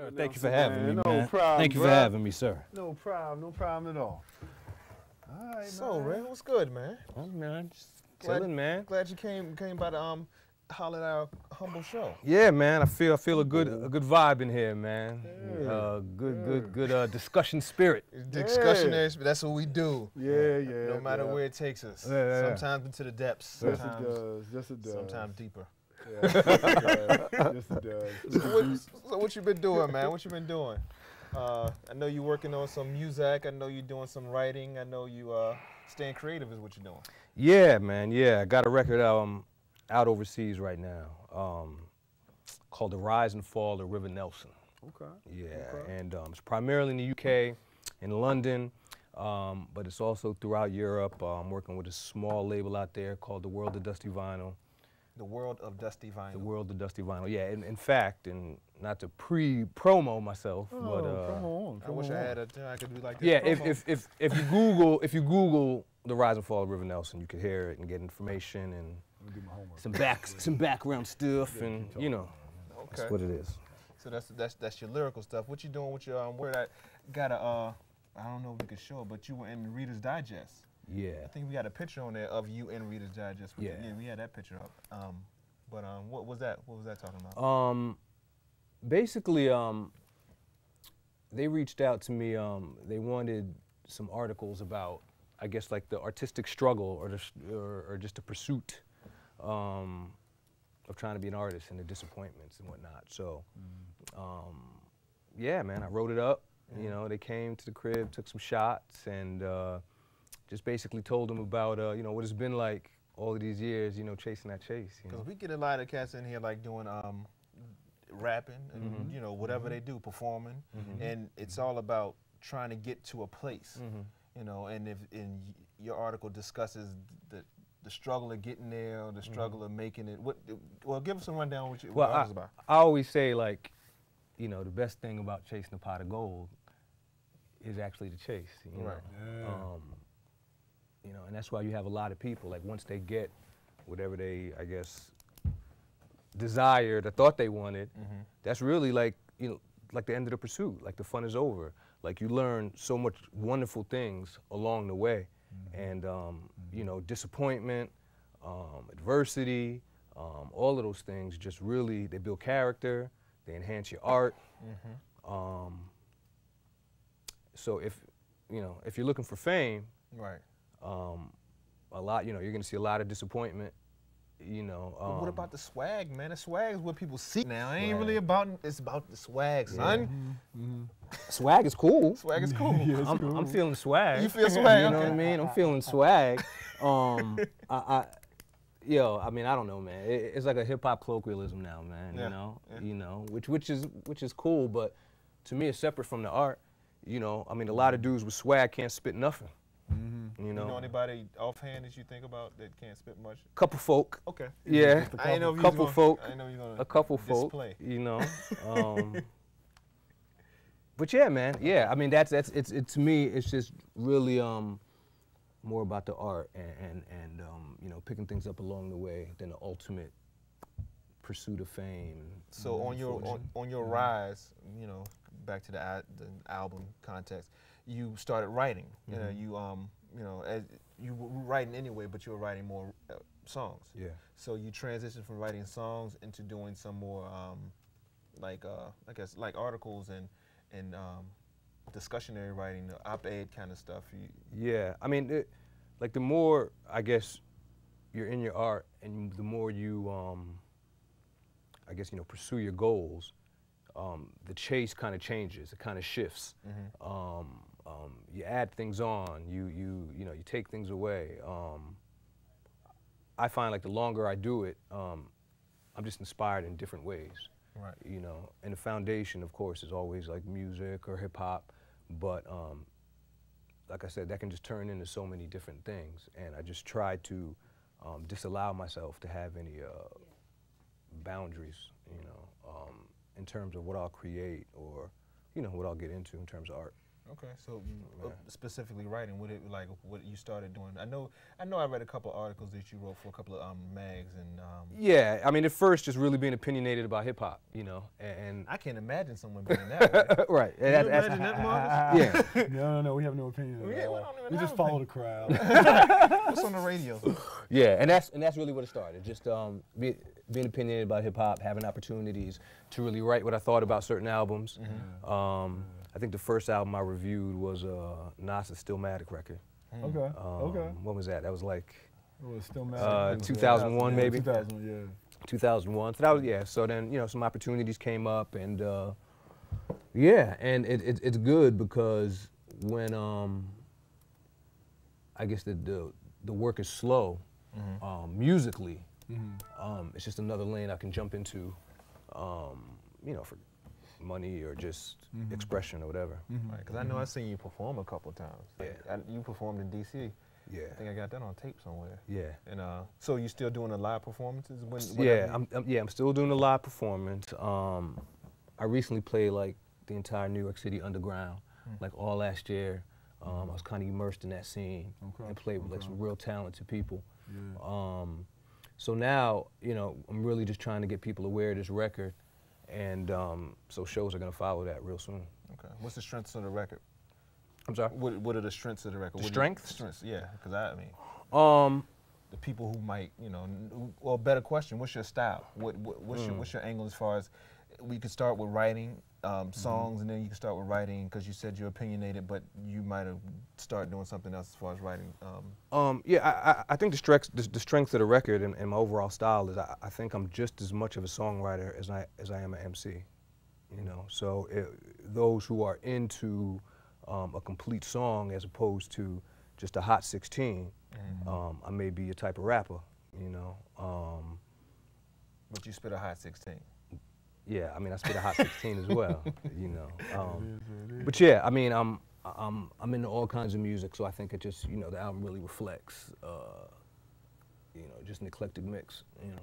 Sir, thank you for having me, No man. problem, Thank you for bruh. having me, sir. No problem at all. All right, So, man. Ray, what's good, man? Oh, man, just Glad- chilling, man. Glad you came by to holler at our humble show. Yeah, man. I feel a good vibe in here, man. Yeah, Good discussion spirit. Discussionary, that's what we do. Yeah. No matter where it takes us. Yeah. Sometimes into the depths. Yes, Sometimes, it does. Yes, it does. sometimes deeper. Yeah, yes, it does. So what you been doing, man? What you been doing? I know you working on some music. I know you doing some writing. I know you staying creative is what you're doing. Yeah, man. Yeah, I got a record out overseas right now called The Rise and Fall of River Nelson. Okay. Yeah, Okay. and it's primarily in the UK, in London, but it's also throughout Europe. I'm working with a small label out there called The World of Dusty Vinyl. The World of Dusty Vinyl. The World of Dusty Vinyl. Yeah, in fact, and not to pre-promo myself, Oh, but come on. I wish I had a I could do like this. yeah, promo. if you Google The Rise and Fall of River Nelson, you could hear it and get information and Let me do my homework. some background stuff, and you know, Okay. that's what it is. So that's your lyrical stuff. What you doing with your word? I got a I don't know if you could show it, but you were in Reader's Digest. Yeah. I think we got a picture on there of you in Reader's Digest. Yeah. We had that picture up. But what was that? What was that talking about? Basically, they reached out to me. They wanted some articles about, I guess, like the artistic struggle or just the pursuit of trying to be an artist and the disappointments and whatnot. So, yeah, man, I wrote it up. You know, they came to the crib, took some shots, and just basically told them about, you know, what it's been like all of these years, you know, chasing that chase. You know? Because we get a lot of cats in here like doing rapping and you know whatever they do, performing, and it's all about trying to get to a place. You know, and if your article discusses the struggle of getting there, or the struggle of making it. Well, give us a rundown what your article's about. I always say, like, you know, the best thing about chasing a pot of gold is actually the chase. You know? Right. Yeah. You know, and that's why you have a lot of people, like, once they get whatever they, I guess, desired or thought they wanted, that's really like, you know, like the end of the pursuit, like the fun is over. Like, you learn so much wonderful things along the way. And, you know, disappointment, adversity, all of those things just really, they build character, they enhance your art. So if, you know, if you're looking for fame, Right. a lot, you know, you're gonna see a lot of disappointment, you know. But what about the swag, man? The swag is what people see now. It ain't Swag. really about, it's about the swag, son. Swag is cool. Swag is cool. I'm feeling swag. You feel swag, You know okay. what I mean? I'm feeling swag. I mean, I don't know, man. It's like a hip hop colloquialism now, man. Yeah, You know, yeah. you know, which is cool, but to me, it's separate from the art. You know, I mean, a lot of dudes with swag can't spit nothing. You You know know, anybody offhand that you think about that can't spit much? couple folk. Okay. Yeah, I ain't know if you was couple gonna, folk. I ain't know you gonna A couple folk, display. you know. But yeah, man, yeah. I mean, it's to me, it's just really more about the art and you know, picking things up along the way than the ultimate pursuit of fame. So on your on your rise, you know, back to the album context, you started writing. You know, you know, as you were writing anyway, but you were writing more songs. Yeah. So you transitioned from writing songs into doing some more, like I guess like articles and discussionary writing, op-ed kind of stuff. Yeah, I mean, like the more, I guess, you're in your art and the more you, I guess, you know, pursue your goals, the chase kind of changes, it kind of shifts. You add things on, you know, you take things away. I find like the longer I do it, I'm just inspired in different ways. Right. You know, and the foundation, of course, is always like music or hip hop, but like I said, that can just turn into so many different things, and I just try to disallow myself to have any boundaries, you know, in terms of what I'll create or, you know, what I'll get into in terms of art. Okay, so specifically writing, what you started doing? I know I read a couple of articles that you wrote for a couple of mags and. Yeah, I mean, at first, just really being opinionated about hip hop, you know, and I can't imagine someone being that way. right. Can you imagine that, Marcus? Yeah. No, we have no opinion on Yeah, that. we don't even We have just follow the crowd. What's on the radio? Yeah, and that's really what it started. Just being opinionated about hip hop, having opportunities to really write what I thought about certain albums. I think the first album I reviewed was Nas's Stillmatic record. Okay. Okay. What was that? That was like Well, it's still mad. 2001 Yeah, maybe. 2000, yeah. 2001. So that was, yeah. So then, you know, some opportunities came up, and yeah, and it's good because when I guess the work is slow, musically, it's just another lane I can jump into, you know, for money or just expression or whatever. Right, because I know I've seen you perform a couple of times. Like, Yeah. you performed in D.C. Yeah. I think I got that on tape somewhere. Yeah. And so you still doing the live performances? Yeah, I'm still doing a live performance. I recently played like the entire New York City underground, like all last year. I was kind of immersed in that scene and played with like some real talented people. Yeah. So now, you know, I'm really just trying to get people aware of this record, and so shows are gonna follow that real soon. Okay. What's the strengths of the record? I'm sorry. What are the strengths of the record? The strengths? Strengths, yeah. Because I mean, the people who might, you know, well, better question. What's your style? What's your angle as far as we could start with writing songs, and then you can start with writing because you said you're opinionated, but you might have started doing something else as far as writing. Yeah, I think the strength of the record and my overall style is I think I'm just as much of a songwriter as I am an MC. You know, so those who are into a complete song as opposed to just a hot 16, I may be a type of rapper. You know. But you spit a hot 16. Yeah, I mean, I spit a hot 16 as well, you know. But yeah, I mean, I'm into all kinds of music, so I think it just, you know, the album really reflects, you know, just an eclectic mix, you know.